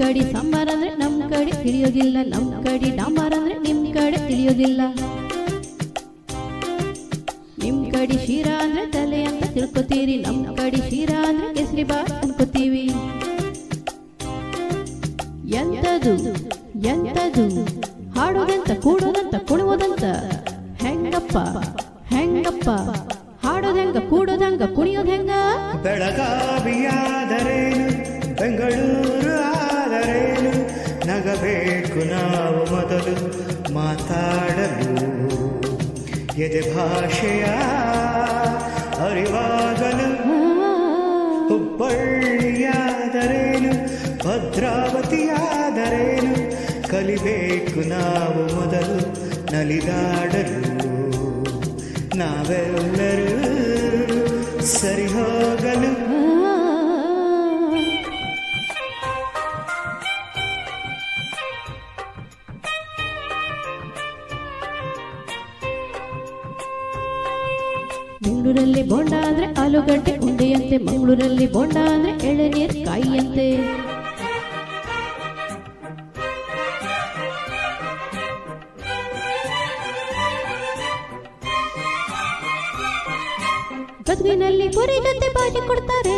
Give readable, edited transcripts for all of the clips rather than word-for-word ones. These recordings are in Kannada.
ಕಡೆ ಸಾಂಬಾರ್ ಅಂದ್ರೆ ನಮ್ ಕಡೆ ತಿಳಿಯೋದಿಲ್ಲ, ನಮ್ ಕಡೆ ಡಾಂಬಾರ್ ಅಂದ್ರೆ ನಿಮ್ ಕಡೆ ತಿಳಿಯೋದಿಲ್ಲ. ನಿಮ್ ಕಡೆ ಶೀರಾ ಅಂದ್ರೆ ತಲೆ ಅಂತ ತಿಳ್ಕೊತೀರಿ, ನಮ್ ಕಡೆ ಶೀರಾ ಅಂದ್ರೆ ಕೇಸರಿ ಬಾತ್ ಅನ್ಕೋತೀವಿ. ಎಂತದು ಎಂತದು ಹಾಡೋದಂತ ಕೂಡೋದಂತ ಕುಣಿಯೋದಂತ ಹೆಂಗಪ್ಪ ಹೆಂಗಪ್ಪ ಹಾಡೋದೆಂಗ ಕೂಡೋದಂಗ ಕುಣಿಯೋದೆಂಗ. ಬೆಳಗಾವಿಯಾದರೇನು ಬೆಂಗಳೂರು ಆದರೇನು ನಗಬೇಕು ನಾವು ಮೊದಲು ಮಾತಾಡಲು. ಎದೆ ಭಾಷೆಯ ಅರಿವಾಗಲು ಹುಬ್ಬಳ್ಳಿಯಾದರೇನು ಭದ್ರಾವತಿಯಾದರೇನು ಕಲಿಬೇಕು ನಾವು ಮೊದಲು ನಲಿದಾಡಲು. ನಾವೆಲ್ಲರೂ ಸರಿ ಹೋಗಲು. ಬೆಂಗಳೂರಲ್ಲಿ ಬೋಂಡ ಅಂದ್ರೆ ಆಲೂಗಡ್ಡೆ ಉಂಡೆಯಂತೆ, ಮಂಗಳೂರಲ್ಲಿ ಬೋಂಡ ಅಂದ್ರೆ ಎಳೆನೀರ್ ಕಾಯಿಯಂತೆ. ಗದಗಿನಲ್ಲಿ ಪುರಿ ಜೊತೆ ಬಾಜಿ ಕೊಡ್ತಾರೆ,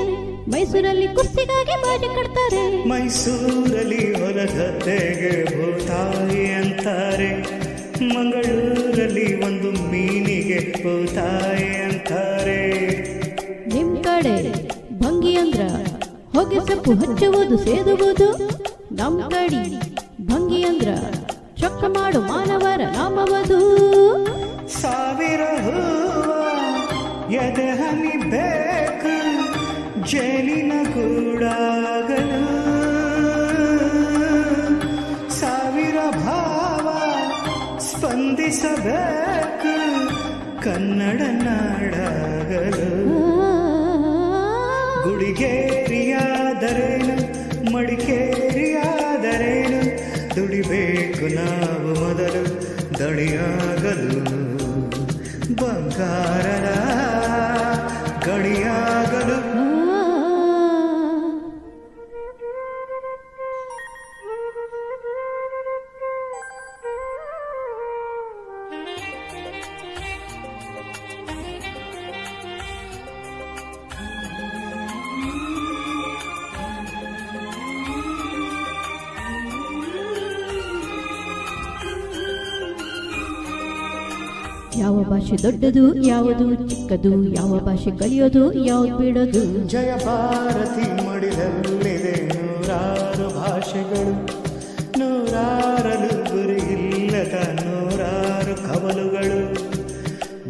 ಮೈಸೂರಲ್ಲಿ ಕುರ್ಸಿಗಾಗಿ ಬಾಜಿ ಕೊಡ್ತಾರೆ. ಮೈಸೂರಲ್ಲಿ ಹೊಲಗದ್ದೆಗೆ ಭೂತಾಯಿ ಅಂತಾರೆ, ಮಂಗಳೂರಲ್ಲಿ ಒಂದು ಮೀನಿಗೆ ಭೂತಾಯಿ ಅಂತಾರೆ. ನಿಮ್ ಕಡೆ ಭಂಗಿ ಅಂದ್ರ ಹೊಗೆ ಸೊಪ್ಪು ಹಚ್ಚುವುದು ಸೇದುವುದು, ನಮ್ ಕಡೆ ಭಂಗಿ ಅಂದ್ರ ಚೊಕ್ಕ ಮಾಡು ಮಾನವರ ನಾಮವದು. ಸಾವಿರ ಹೂವ ಎದೆ ಹನಿ ಬೇಕು ಜೇನಿನ ಗೂಡಾಗಲು, ಸಾವಿರ ಭಾವ ಸ್ಪಂದಿಸಬೇಕು ಕನ್ನಡ ನಾಡಾಗಲು. ಗುಡಿಗೇರಿಯಾದರೇನು ಮಡಿಕೇರಿಯಾದರೇನು ದುಡಿಬೇಕು ನಾವು ಮೊದಲು ದಣಿಯಾಗಲು. ಬಂಗಾರದ ಗಣಿಯಾಗಲು. ಯಾವ ಭಾಷೆ ದೊಡ್ಡದು ಯಾವುದು ಚಿಕ್ಕದು, ಯಾವ ಭಾಷೆ ಕಲಿಯೋದು ಯಾವ್ದು ಬಿಡೋದು. ಜಯ ಭಾರತಿ ಮಡಿಲಲ್ಲಿದೆ ನೂರಾರು ಭಾಷೆಗಳು, ನೂರಾರಲು ಗುರಿ ಇಲ್ಲದ ನೂರಾರು ಕವಲುಗಳು.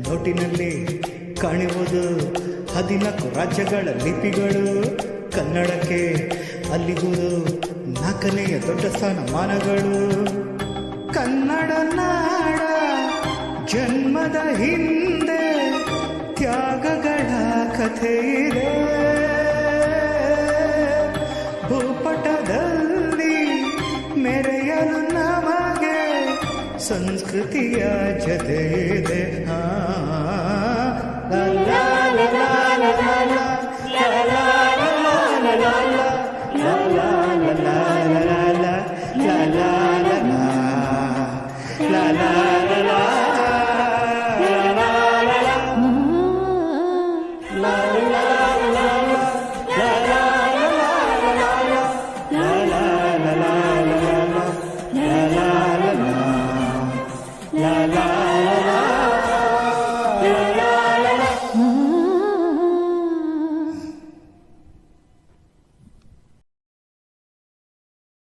ನೋಟಿನಲ್ಲಿ ಕಾಣುವುದು 14 ರಾಜ್ಯಗಳ ಲಿಪಿಗಳು, ಕನ್ನಡಕ್ಕೆ ಅಲ್ಲಿಗುವುದು 4ನೇ ದೊಡ್ಡ ಸ್ಥಾನಮಾನಗಳು. ಕನ್ನಡ ನಾಡ ಜನ್ಮದ ಹಿಂದೆ ತ್ಯಾಗಗಳ ಕಥೆ ಇದೆ, ಭೂಪಟದಲ್ಲಿ ಮೆರೆಯಲು ನಮಗೆ ಸಂಸ್ಕೃತಿಯ ಜತೆ ಇದೆ. la la la la la la la la la la la la